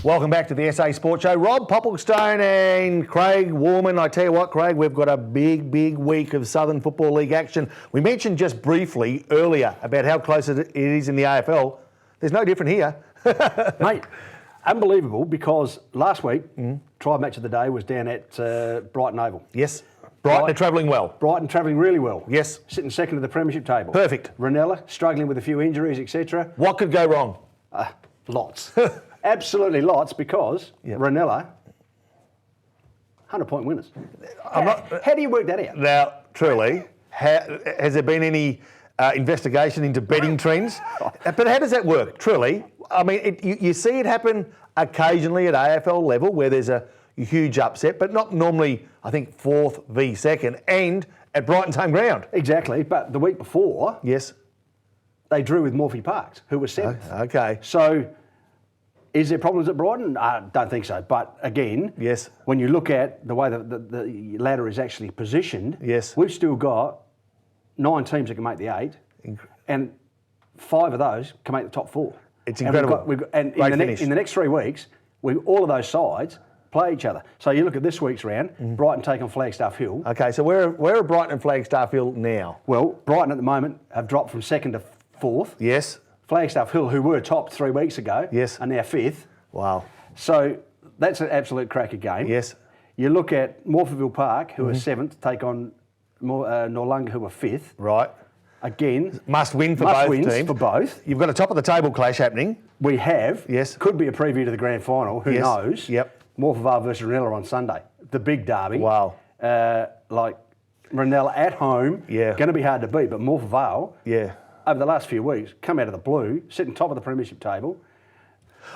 Welcome back to the SA Sports Show. Rob Popplestone and Craig Warman. I tell you what, Craig, we've got a big week of Southern Football League action. We mentioned just briefly earlier about how close it is in the AFL. There's no different here. Mate, unbelievable, because last week, trial match of the day was down at Brighton Oval. Yes. Brighton are travelling well. Brighton travelling really well. Yes. Sitting second to the premiership table. Perfect. Ranella struggling with a few injuries, etc. What could go wrong? Lots. Absolutely lots, because Ranella, 100-point winners. How do you work that out? Now, truly, has there been any investigation into betting trends? But how does that work, truly? I mean, you see it happen occasionally at AFL level where there's a huge upset, but not normally, I think, 4th v 2nd, and at Brighton's home ground. Exactly, but the week before, yes, they drew with Morphy Parks, who was 7th. Okay. So, is there problems at Brighton? I don't think so. But again, yes, when you look at the way the ladder is actually positioned, yes, we've still got 9 teams that can make the 8, and 5 of those can make the top 4. It's incredible. And in the next 3 weeks, all of those sides play each other. So you look at this week's round, Brighton take on Flagstaff Hill. Okay, so where are Brighton and Flagstaff Hill now? Well, Brighton at the moment have dropped from 2nd to 4th. Yes. Flagstaff Hill, who were top 3 weeks ago, yes, are now 5th. Wow. So that's an absolute cracker game. Yes. You look at Morphettville Park, who are 7th, take on Norlunga, who are 5th. Right. Again, must win for both teams. For both. You've got a top of the table clash happening. We have. Yes. Could be a preview to the grand final. Who knows? Yep. Morphettville versus Ranella on Sunday. The big derby. Wow. Like Ranella at home. Yeah. Going to be hard to beat, but Morphettville. Yeah. Over the last few weeks, come out of the blue, sitting top of the premiership table.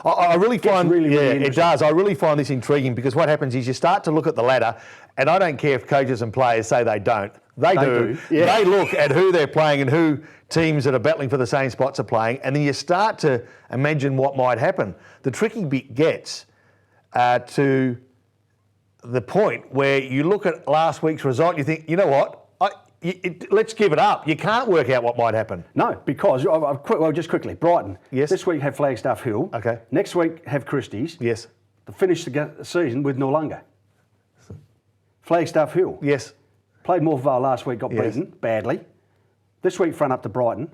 I really find, really it does. I really find this intriguing, because what happens is you start to look at the ladder, and I don't care if coaches and players say they don't. They do. Yeah. They look at who they're playing and who teams that are battling for the same spots are playing, and then you start to imagine what might happen. The tricky bit gets to the point where you look at last week's result and you think, you know what? Let's give it up. You can't work out what might happen. No, because, just quickly, Brighton. Yes. This week have Flagstaff Hill. Okay. Next week have Christie's. Yes. To finish the season with Norlunga. Flagstaff Hill. Yes. Played Morphettville last week, got beaten badly. This week front up to Brighton.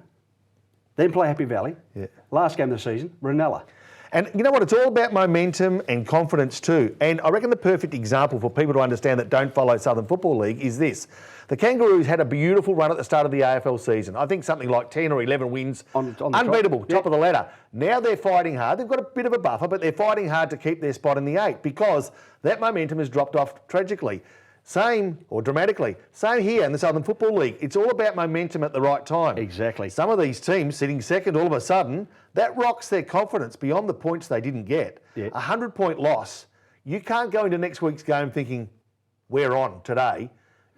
Then play Happy Valley. Yeah. Last game of the season, Ranella. And you know what? It's all about momentum and confidence too. And I reckon the perfect example for people to understand that don't follow Southern Football League is this. The Kangaroos had a beautiful run at the start of the AFL season. I think something like 10 or 11 wins. On unbeatable, top of the ladder. Now they're fighting hard. They've got a bit of a buffer, but they're fighting hard to keep their spot in the 8 because that momentum has dropped off tragically. Same, or dramatically, same here in the Southern Football League. It's all about momentum at the right time. Exactly. Some of these teams sitting second, all of a sudden, that rocks their confidence beyond the points they didn't get. Yeah. 100-point loss. You can't go into next week's game thinking, we're on today.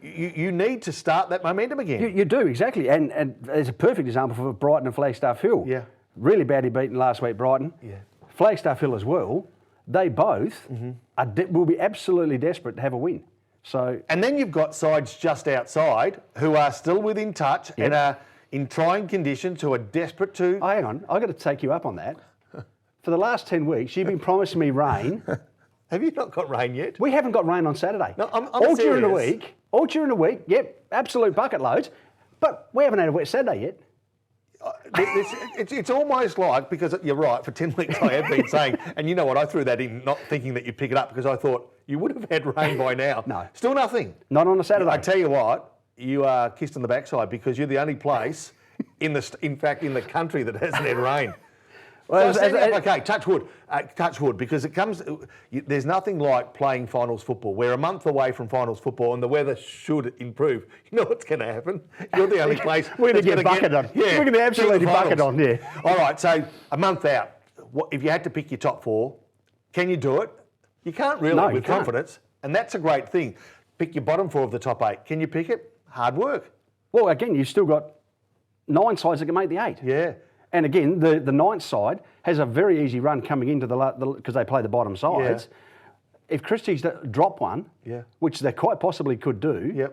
You need to start that momentum again. You do, exactly. And there's a perfect example for Brighton and Flagstaff Hill. Yeah. Really badly beaten last week, Brighton. Yeah. Flagstaff Hill as well. They both will be absolutely desperate to have a win. So, and then you've got sides just outside who are still within touch and are in trying conditions, who are desperate to... Oh, hang on, I've got to take you up on that. For the last 10 weeks, you've been promising me rain. Have you not got rain yet? We haven't got rain on Saturday. No, I'm all serious. During the week, yep, absolute bucket loads. But we haven't had a wet Saturday yet. It's almost like, because you're right, for 10 weeks I have been saying, and you know what, I threw that in not thinking that you'd pick it up because I thought you would have had rain by now. No. Still nothing. Not on a Saturday. I tell you what, you are kissed on the backside because you're the only place, in the country that hasn't had rain. Well, okay, touch wood, because it comes. There's nothing like playing finals football. We're a month away from finals football, and the weather should improve. You know what's going to happen? You're the only place. We're going to get bucketed on. Yeah, we're going to absolutely bucket on. Yeah. All right, so a month out. If you had to pick your top 4, can you do it? You can't really with confidence, and that's a great thing. Pick your bottom 4 of the top 8. Can you pick it? Hard work. Well, again, you've still got 9 sides that can make the 8. Yeah. And again, the 9th side has a very easy run coming into because they play the bottom sides. Yeah. If Christie's drop one, which they quite possibly could do,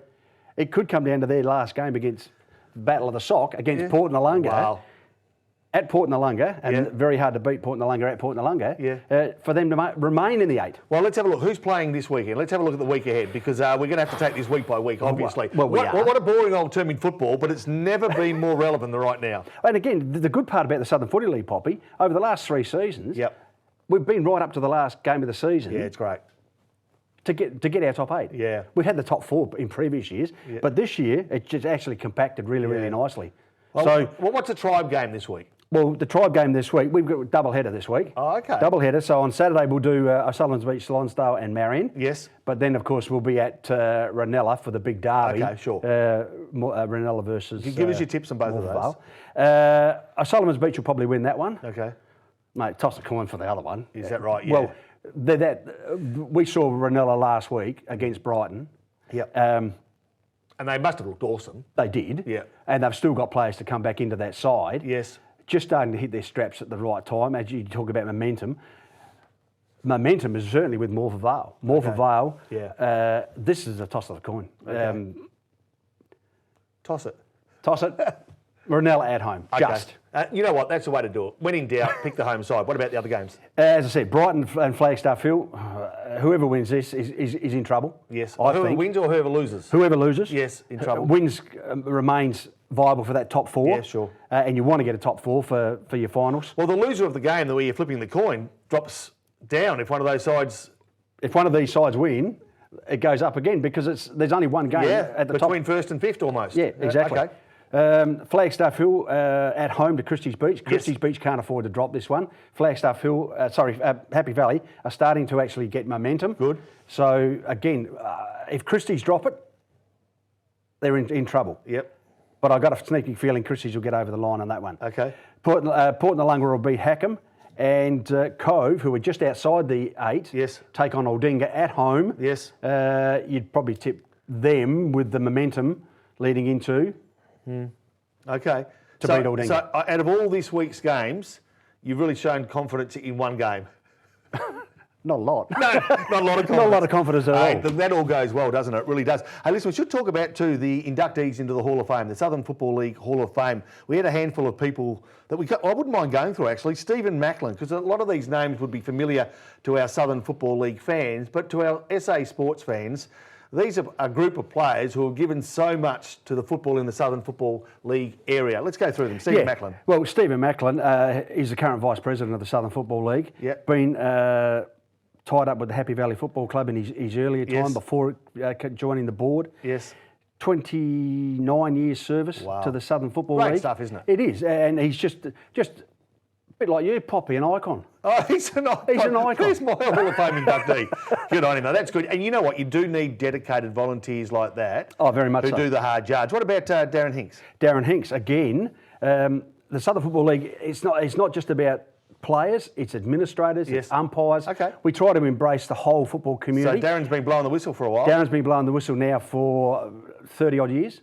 it could come down to their last game against Battle of the Sock against Port Norlunga. Wow. at Port Noarlunga, and very hard to beat Port Noarlunga at Port Noarlunga, for them to remain in the 8. Well, let's have a look. Who's playing this weekend? Let's have a look at the week ahead, because we're going to have to take this week by week, obviously. Well, what a boring old term in football, but it's never been more relevant than right now. And again, the good part about the Southern Footy League, Poppy, over the last 3 seasons, we've been right up to the last game of the season. Yeah, it's great. To get our top 8. Yeah. We've had the top 4 in previous years, but this year it's just actually compacted really nicely. Well, what's the Tribe game this week? Well, the Tribe game this week, we've got a double header this week. Oh, okay. Double header. So on Saturday we'll do O'Sullivan's Beach, Lonsdale and Marion. Yes. But then, of course, we'll be at Ranella for the big derby. Okay, sure. Ranella versus... Give us your tips on both of those. O'Sullivan's Beach will probably win that one. Okay. Mate, toss a coin for the other one. Is that right? Yeah. Well, we saw Ranella last week against Brighton. Yep. And they must have looked awesome. They did. Yeah. And they've still got players to come back into that side. Yes. Just starting to hit their straps at the right time. As you talk about momentum, momentum is certainly with Morpeth Vale. Morpeth Vale. Yeah. This is a toss of the coin. Okay. Toss it. Toss it. Ranella at home. Okay. Just. You know what? That's the way to do it. When in doubt, pick the home side. What about the other games? As I said, Brighton and Flagstaff Hill. Whoever wins this is in trouble. Yes. I whoever think. Wins or whoever loses? Whoever loses. Yes, in trouble. Wins remains viable for that top 4. Yeah, sure. And you want to get a top 4 for your finals. Well, the loser of the game, the way you're flipping the coin, drops down if one of those sides... If one of these sides win, it goes up again because there's only one game at the top. Between first and fifth almost. Yeah, exactly. Okay. Flagstaff Hill at home to Christie's Beach. Christie's Beach can't afford to drop this one. Flagstaff Hill, Happy Valley are starting to actually get momentum. Good. So again, if Christie's drop it, they're in trouble. Yep. But I've got a sneaky feeling Christie's will get over the line on that one. Okay. Port Noarlunga will beat Hackham, and Cove, who are just outside the 8, take on Aldinga at home. Yes. You'd probably tip them with the momentum leading into... Okay. To beat Aldinga. So out of all this week's games, you've really shown confidence in one game. Not a lot. No, not a lot of confidence. Not a lot of confidence at all. That all goes well, doesn't it? It really does. Hey, listen, we should talk about, too, the inductees into the Hall of Fame, the Southern Football League Hall of Fame. We had a handful of people that I wouldn't mind going through, actually. Stephen Macklin, because a lot of these names would be familiar to our Southern Football League fans, but to our SA sports fans, these are a group of players who have given so much to the football in the Southern Football League area. Let's go through them. Stephen Macklin. Well, Stephen Macklin is the current Vice President of the Southern Football League. Yep. Been tied up with the Happy Valley Football Club in his earlier time before joining the board. Yes. 29 years service to the Southern Football League. Great stuff, isn't it? It is, and he's just a bit like you, Poppy, an icon. Oh, he's an icon. He's an icon. He's my Hall of Fame inductee. Good on him, though. That's good. And you know what? You do need dedicated volunteers like that. Oh, very much who so. do the hard yards. What about Darren Hinks? Darren Hinks, again, the Southern Football League, it's not just about players, it's administrators, it's umpires. Okay. We try to embrace the whole football community. So Darren's been blowing the whistle for a while. Darren's been blowing the whistle now for 30-odd years.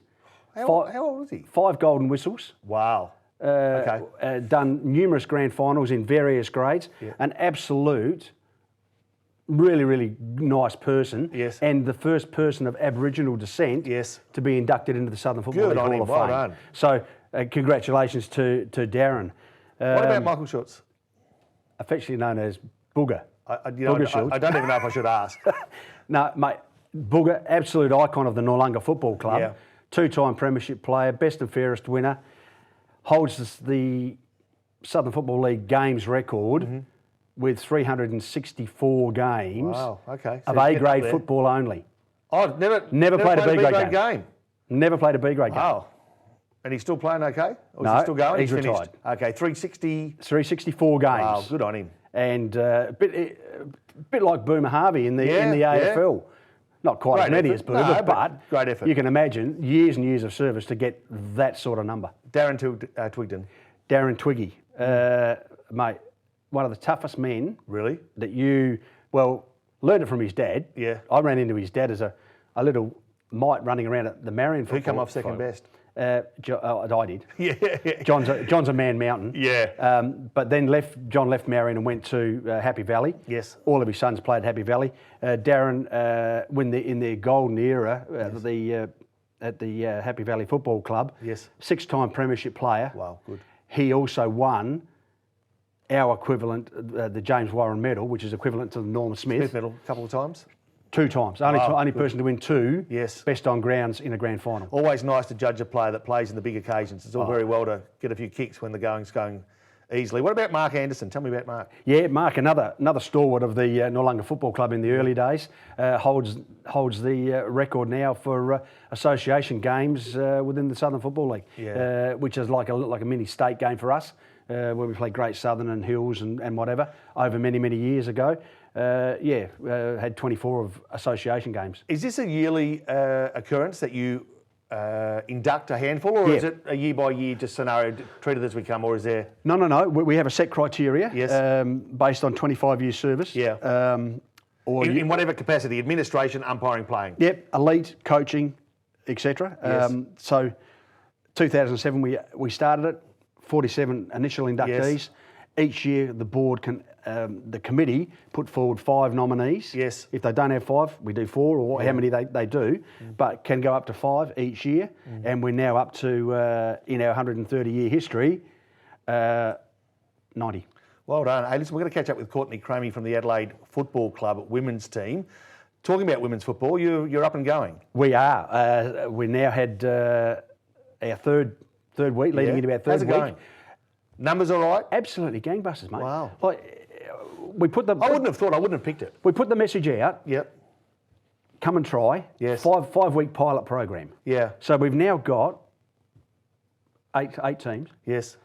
How old is he? 5 golden whistles. Wow. Done numerous grand finals in various grades. Yeah. An absolute, really, really nice person. Yes. And the first person of Aboriginal descent to be inducted into the Southern Football League Hall of Fame. Well done. So congratulations to Darren. What about Michael Schultz? Affectionately known as Booger. I don't even know if I should ask. No, mate, Booger, absolute icon of the Noarlunga Football Club. Yeah. 2-time premiership player, best and fairest winner. Holds the Southern Football League games record with 364 games of A-grade football only. Oh, never played a B-grade game. Never played a B-grade game. Oh. And he's still playing okay? Or is No, he still going? he's retired. Okay, 360. 364 games. Wow, good on him. And a bit like Boomer Harvey in the AFL. Not quite as many as Boomer, but great effort. You can imagine years and years of service to get that sort of number. Darren Twigden. Darren Twiggy, mate, one of the toughest men. Really? That learned it from his dad. Yeah. I ran into his dad as a little mite running around at the Marion football. Who come off second best? I did. Yeah. John's a man mountain. Yeah. But then John left Marion and went to Happy Valley. Yes. All of his sons played Happy Valley. Darren, in their golden era at the Happy Valley Football Club. Yes. 6-time premiership player. Wow, good. he also won our equivalent, the James Warren Medal, which is equivalent to the Norm Smith. Medal a couple of times. 2 times. Only person to win 2. Yes. Best on grounds in a grand final. Always nice to judge a player that plays in the big occasions. It's all very well to get a few kicks when the going's going easily. What about Mark Anderson? Tell me about Mark. Yeah, Mark, another stalwart of the Noarlunga Football Club in the early days, holds the record now for association games within the Southern Football League, which is like a mini state game for us, where we play Great Southern and Hills and whatever over many years ago. Had 24 of association games. Is this a yearly occurrence that you induct a handful, or is it a year by year just scenario treated as we come, or is there? No. We have a set criteria based on 25 years service. Yeah. Or in whatever capacity, administration, umpiring, playing. Yep, elite, coaching, etc. Yes. So 2007 we started it, 47 initial inductees. Yes. Each year the board can, the committee put forward 5 nominees. Yes. If they don't have 5, we do 4 or how many they do, but can go up to 5 each year. And we're now up to, in our 130-year history, 90. Well done. Hey, listen, we're going to catch up with Courtney Cramey from the Adelaide Football Club women's team. Talking about women's football, you're up and going. We are. We now had our third week, leading into our third How's it week. going? Numbers all right? Absolutely gangbusters, mate. Wow. Like, we put the. I wouldn't have thought. I wouldn't have picked it. We put the message out. Yep. Come and try. Yes. 5-week pilot program. Yeah. So we've now got eight teams. Yes.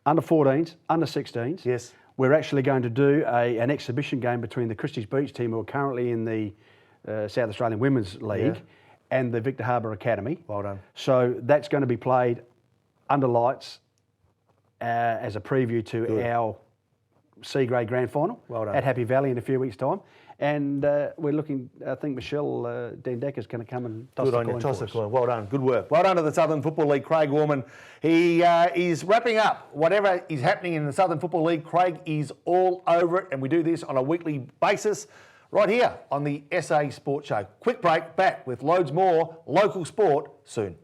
Under 14s, under 16s. Yes. We're actually going to do an exhibition game between the Christie's Beach team, who are currently in the South Australian Women's League, and the Victor Harbour Academy. Well done. So that's going to be played under lights as a preview to our C-grade grand final at Happy Valley in a few weeks' time. And we're looking, I think Michelle Dendecker is going to come and toss the coin for us. Well done. Good work. Well done to the Southern Football League, Craig Warman. He is wrapping up whatever is happening in the Southern Football League. Craig is all over it, and we do this on a weekly basis right here on the SA Sports Show. Quick break, back with loads more local sport soon.